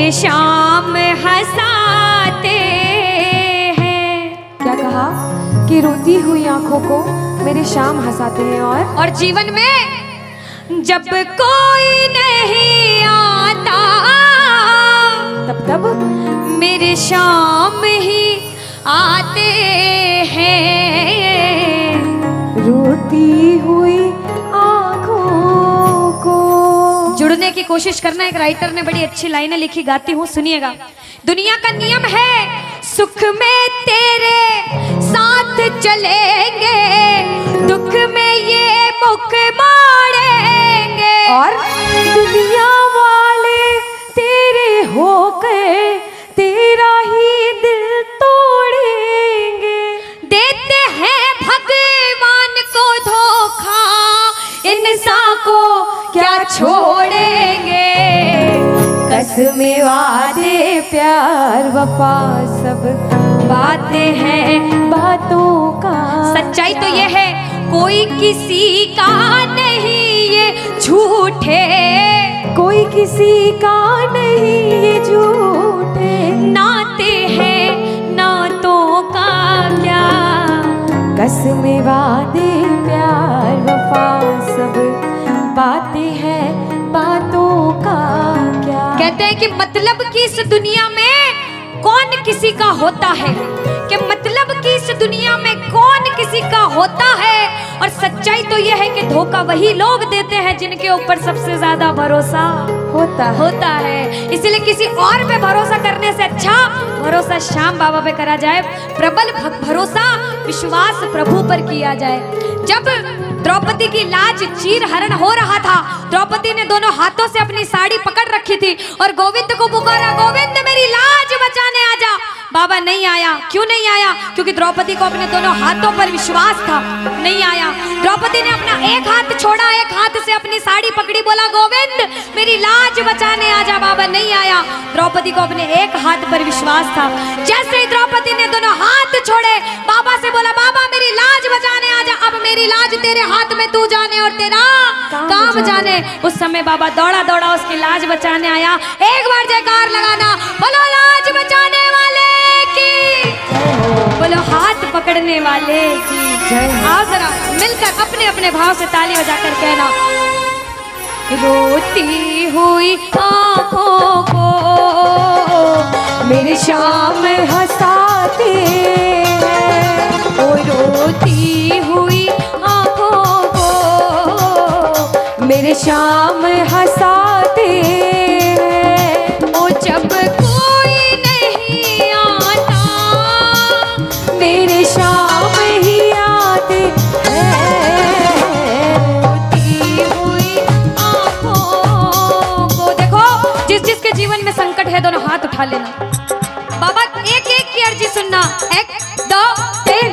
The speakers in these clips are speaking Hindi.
मेरे शाम हंसाते हैं। क्या कहा कि रोती हुई आंखों को मेरे शाम हंसाते हैं। और जीवन में जब कोई नहीं आता तब मेरे शाम ही आते हैं। रोती हुई आंखों को जुड़ने की कोशिश करना। एक राइटर ने बड़ी अच्छी लाइनें लिखी, गाती हूँ, सुनिएगा। दुनिया का नियम है सुख में तेरे साथ चलेंगे, दुख में ये मुख मोड़ेंगे। और दुनिया वाले तेरे होकर तेरा ही दिल तोड़ेंगे। देते हैं भगवान को धोखा, इंसान को क्या छोड़ेंगे। कसमें वादे प्यार वफा सब बातें हैं बातों का। सच्चाई तो ये है कोई किसी का नहीं ये झूठे, कोई किसी का नहीं ये झूठे। नाते हैं नातों का क्या। कसमें वादे प्यार वफा सब बातें हैं बातों का क्या। कहते हैं कि मतलब की इस दुनिया में कौन किसी का होता है, कि मतलब की इस दुनिया में कौन किसी का होता है। और सच्चाई तो यह है कि धोखा वही लोग देते हैं जिनके ऊपर सबसे ज्यादा भरोसा होता है। इसलिए किसी और पे भरोसा करने से अच्छा भरोसा श्याम बाबा पे करा जाए। प्रबल भरोसा विश्वास प्रभु पर किया जाए। जब द्रौपदी की लाज चीर हरण हो रहा था, द्रौपदी ने दोनों हाथों से अपनी साड़ी पकड़ रखी थी और गोविंद को पुकारा, गोविंद मेरी लाज बचाने आजा। बाबा नहीं आया। क्यों नहीं आया? क्योंकि द्रौपदी को अपने दोनों हाथों पर विश्वास था। नहीं आया। द्रौपदी ने अपना एक हाथ छोड़ा, एक हाथ से अपनी साड़ी पकड़ी, बोला गोविंद मेरी लाज बचाने आजा। बाबा नहीं आया। द्रौपदी को अपने एक हाथ पर विश्वास था। जैसे ही द्रौपदी ने दोनों हाथ छोड़े, बाबा से बोला बाबा मेरी लाज बचाने आजा। अब मेरी लाज तेरे हाथ में, तू जाने और तेरा काम जाने। उस समय बाबा दौड़ा दौड़ा उसकी लाज बचाने आया। एक बार जयकार लगाना, बोलो लाज बचाने वाले की, बोलो हाथ पकड़ने वाले की जय। आओ जरा मिलकर अपने अपने भाव से ताली बजाकर कहना, रोती हुई आंखों को मेरे शाम हंसाते हैं। ओ रोती हुई आंखों को मेरे शाम हंसाते हैं। ओ जब कोई नहीं आता मेरे शाम ही आते हैं। रोती हुई आंखों को। देखो जिस जिसके जीवन में संकट है दोनों हाथ उठा लेना। बाबा एक एक की अर्जी सुनना। 1 2 3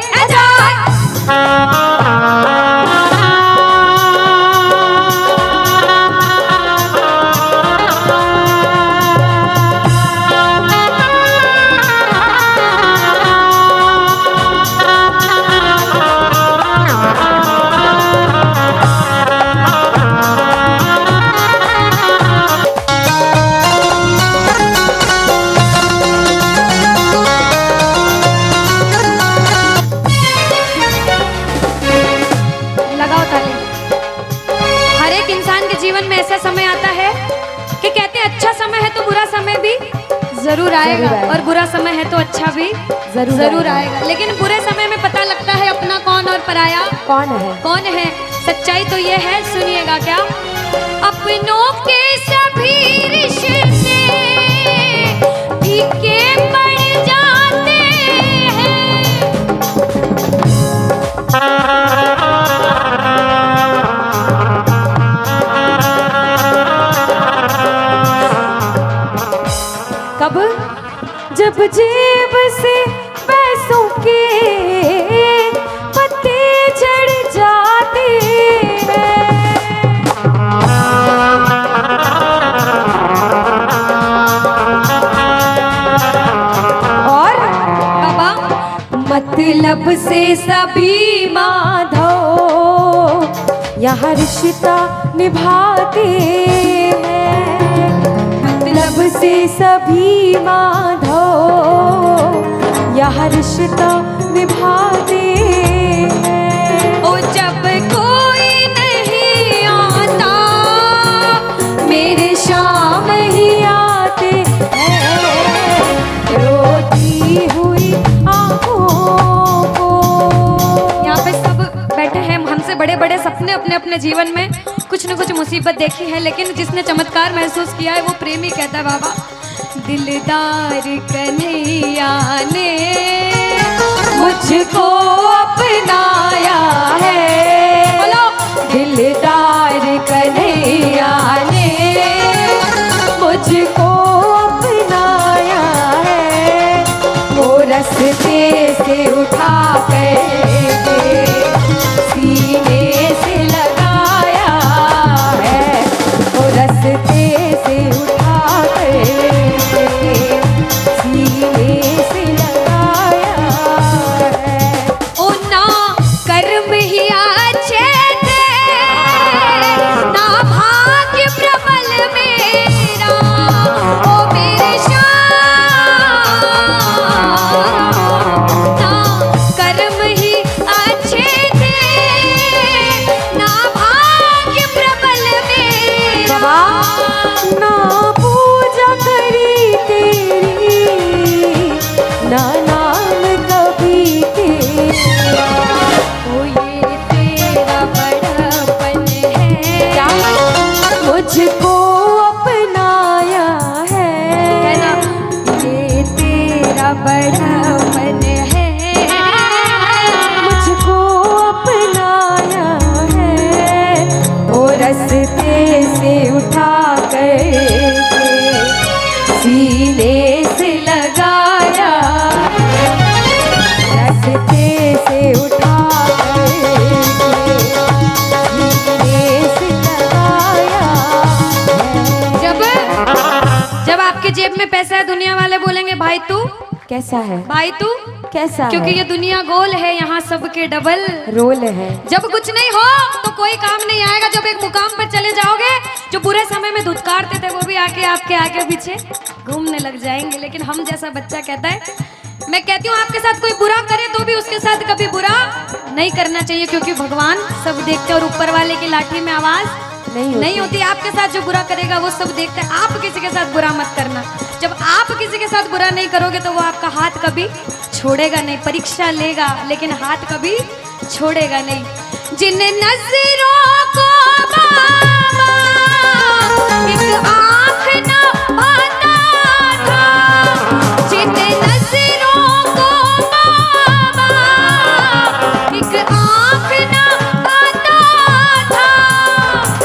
जरूर आएगा और बुरा समय है तो अच्छा भी जरूर आएगा। लेकिन बुरे समय में पता लगता है अपना कौन और पराया कौन है। सच्चाई तो ये है, सुनिएगा क्या। अपनों के सभी रिश्ते फीके पड़ जाते हैं। कब? जब जेब से पैसों के पत्ते झड़ जाते हैं। और बाबा मतलब से सभी माधो यहाँ रिश्ता निभाते हैं। मतलब से सभी माधो यह रिश्ता निभाते हैं। ओ जब कोई नहीं आता मेरे शाम ही आते हैं, रोती हुई आंखों को। यहाँ पे सब बैठे हैं, हमसे बड़े बड़े सपने अपने अपने जीवन में कुछ न कुछ मुसीबत देखी है, लेकिन जिसने चमत्कार महसूस किया है वो प्रेमी कहता है बाबा, दिलदार कन्हैया ने मुझको अपनाया है, बोलो दिलदार कन्हैया ने मुझको अपनाया है। वो रस्ते से उठा कर सीने से लगाया है, वो रस्ते से उठा कर सीने से लगाया है। ओ ना कर्म ही अच्छे थे, ना भाग्य प्रबल मेरा, ओ मेरे श्याम, ना कर्म ही अच्छे थे, ना भाग्य प्रबल मेरा। बाबा ना पूजा करी तेरी, ना नाम कभी तेरा। ओ ये तेरा बड़पन है, क्या मुझको अपनाया है ना, है, ये तेरा बड़पन है, मुझको अपनाया है। वो रस्ते से उठा कर सीने से लगाया, रस्ते से उठा कर सीने से लगाया है। जब आपके जेब में पैसा है दुनिया वाले बोलेंगे भाई तू, कैसा है, भाई तू, कैसा क्योंकि है? ये दुनिया गोल है, यहाँ सबके डबल रोल है। जब कुछ नहीं हो तो कोई काम नहीं आएगा, जब एक मुकाम पर चले जाओगे जो बुरे समय में धुतकारते थे वो भी आके आपके आगे पीछे घूमने लग जाएंगे। लेकिन हम जैसा बच्चा कहता है, मैं कहती हूँ आपके साथ कोई बुरा करे तो भी उसके साथ कभी बुरा नहीं करना चाहिए, क्योंकि भगवान सब देखते हैं और ऊपर वाले की लाठी में आवाज नहीं होती। आपके साथ जो बुरा करेगा वो सब देखते हैं। आप किसी के साथ बुरा मत करना, जब आप किसी के साथ बुरा नहीं करोगे तो वो आपका हाथ कभी छोड़ेगा नहीं, परीक्षा लेगा लेकिन हाथ कभी छोड़ेगा नहीं। जिन नजरों को बाबा एक आँख न पाता था, जिन नजरों को बाबा एक आँख न पाता था,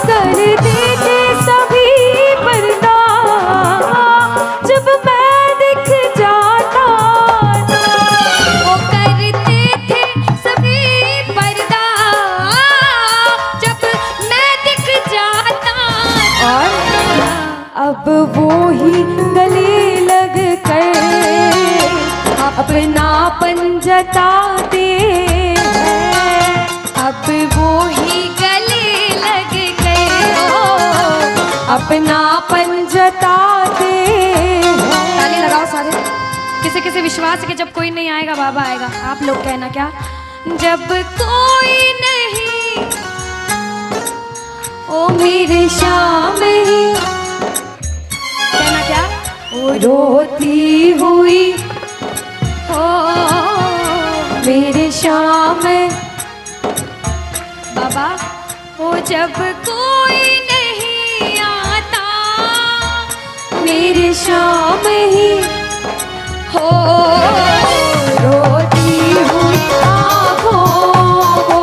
कर देते सभी पर्दा जब मैं दिख जाता था। वो करते थे सभी पर्दा जब मैं दिख जाता था। और अब वो ही गले लग कर अपनापन जताते हैं। अब वो ही गले लग गए, अपनापन जताते हैं। ताली लगाओ सारे। किसी किसी विश्वास के जब कोई नहीं आएगा बाबा आएगा। आप लोग कहना क्या, जब कोई नहीं ओ मेरे शाम ही, कहना क्या, वो रोती हुई ओ मेरे शाम बाबा, ओ जब कोई नहीं आता मेरे शाम ही हो, रोती हुई आँखों को।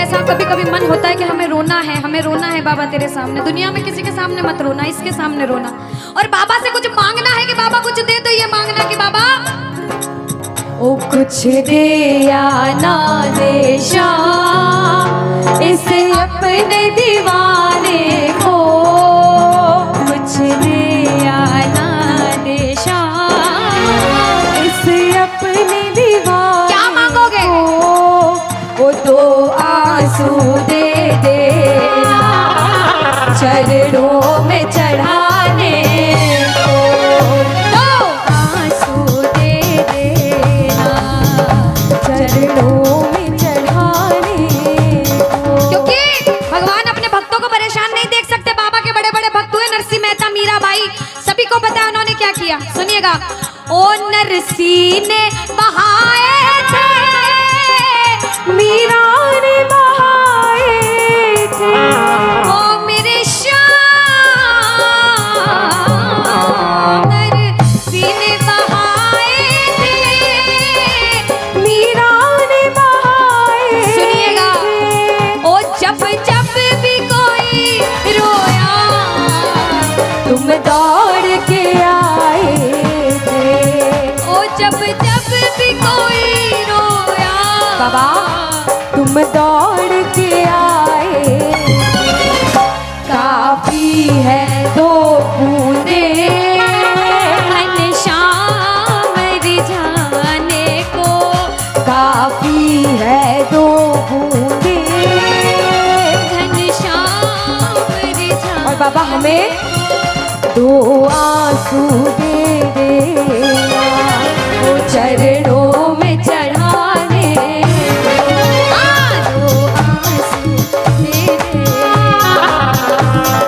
ऐसा कभी कभी मन होता है कि हमें रोना है बाबा तेरे सामने। दुनिया में किसी के सामने मत रोना, इसके सामने रोना। और बाबा से कुछ मांगना है कि बाबा कुछ दे, तो ये मांगना कि बाबा ओ कुछ दे या ना दे शाम इस अपने दीवाने को, कुछ दे या ना दे शाम इस अपने दीवाने क्या मांगोगे? वो तो आंसू दे देना चरणों में चढ़ाने को, तो आंसू दे देना चरणों में चढ़ाने को। क्योंकि भगवान अपने भक्तों को परेशान नहीं देख सकते। बाबा के बड़े बड़े भक्त हुए नरसिंह मेहता, मीराबाई, सभी को पता है उन्होंने क्या किया। सुनिएगा। ओ नरसिंह ने बहाए थे, मीरा ने बहाए थे, ओ मेरे श्याम नरसिंह ने बहाए थे, मीरा ने बहाए। सुनिएगा। ओ जब जब भी कोई रोया तुम दौड़ के आए थे, ओ जब जब भी कोई रोया बाबा तुम दौड़ के आए। काफी है दो बूंदे घनश्याम रिझाने को, काफी है दो बूंदे। घनश्याम रिझाने। और बाबा हमें दो आंसू दे देना वो चरणों में चढ़ाने, दो आंसू दे देना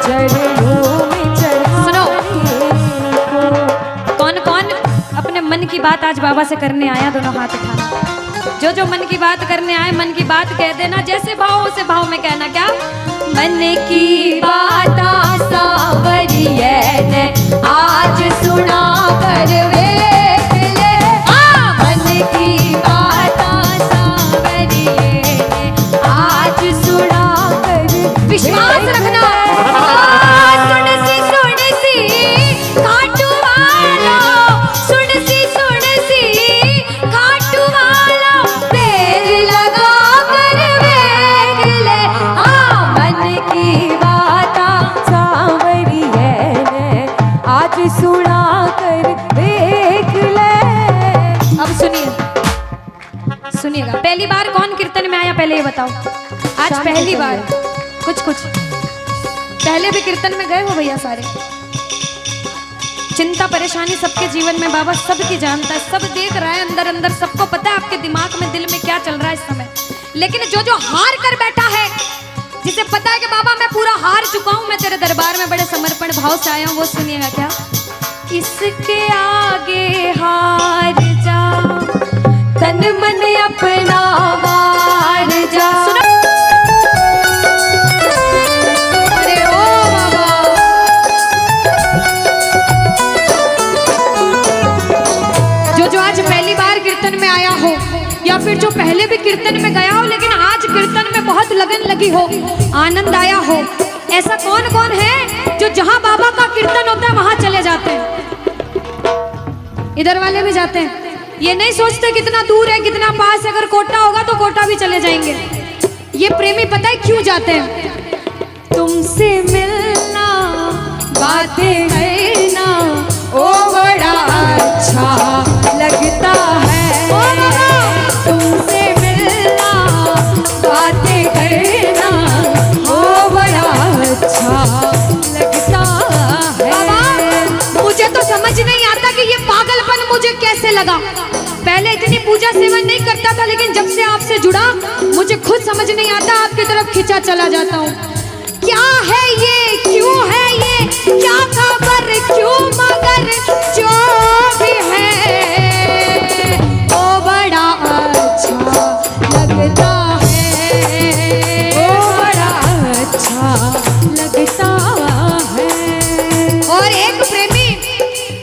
चरणों में चढ़ाने को। कौन कौन अपने मन की बात आज बाबा से करने आया, दोनों हाथ उठाना। जो जो मन की बात करने आए, मन की बात कह देना। जैसे भाव उसे भाव में कहना। क्या? मन की बात सावरिये ने आज सुना कर वेख ले, मन की बात सावरिये ने आज सुना कर। विश्वास रखना। सुन सी खाटू वाला, सुन सी खाटू वाला, पैर लगा कर वेख ले, मन की बात सावरिये ने आज सुना कर देख ले। अब सुनिएगा। पहली बार कौन कीर्तन में आया पहले ये बताओ। आज शाम पहली के बार। समय। कुछ पहले भी कीर्तन में गए हो भैया सारे। चिंता परेशानी सबके जीवन में बाबा सबकी जानता है, सब देख रहा है अंदर अंदर, सबको पता है आपके दिमाग में दिल में क्या चल रहा है इस समय। लेकिन जो हार कर बैठा है, जिसे पता है कि बाबा मैं पूरा हार चुका हूं, मैं तेरे दरबार में बड़े समर्पण भाव से आया हूं, वो सुनिएगा। क्या? इसके आगे हार जा, तन मन अपना वार जा। अरे ओ बाबा, जो आज पहली बार कीर्तन में आया हो, या फिर जो पहले भी कीर्तन में गया हो लेकिन आज कीर्तन में बहुत लगन लगी हो, आनंद आया हो, ऐसा कौन कौन है जो जहां बाबा का कीर्तन होता है वहां चले जाते हैं? इधर वाले भी जाते हैं। ये नहीं सोचते कितना दूर है कितना पास है, अगर कोटा होगा तो कोटा भी चले जाएंगे। ये प्रेमी पता है क्यों जाते हैं? तुमसे मिलना बातें करना ओ बड़ा अच्छा लगता है, तुमसे मिलना बातें करना ओ बड़ा अच्छा लगता है। बाबा मुझे तो समझ नहीं आता कि ये पागलपन मुझे कैसे लगा। पहले इतनी पूजा सेवन नहीं करता था, लेकिन जब से आपसे जुड़ा मुझे खुद समझ नहीं आता, आपकी तरफ खिंचा चला जाता हूँ। क्या है ये, क्यों है ये, क्या खबर, क्यों, मगर जो भी है वो बड़ा अच्छा लगता है, ओ बड़ा अच्छा लगता है। और एक प्रेमी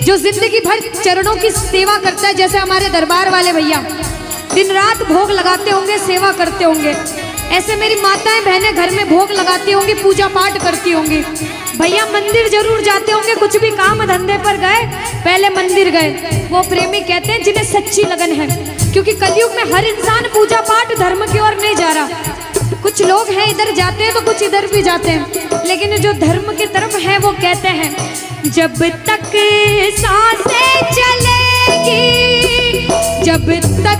जो जिंदगी भर चरणों की सेवा करता है, जैसे हमारे दरबार वाले भैया दिन रात भोग लगाते होंगे, सेवा करते होंगे, ऐसे मेरी माताएं बहनें घर में भोग लगाती होंगी, पूजा पाठ करती होंगी। भैया मंदिर जरूर जाते होंगे, कुछ भी काम धंधे पर गए पहले मंदिर गए। वो प्रेमी कहते हैं जिन्हें सच्ची लगन है, क्योंकि कलयुग में हर इंसान पूजा पाठ धर्म की ओर नहीं जा रहा। कुछ लोग हैं इधर जाते हैं तो कुछ इधर भी जाते हैं, लेकिन जो धर्म की तरफ है वो कहते हैं जब तक सांसें चलेगी, जब तक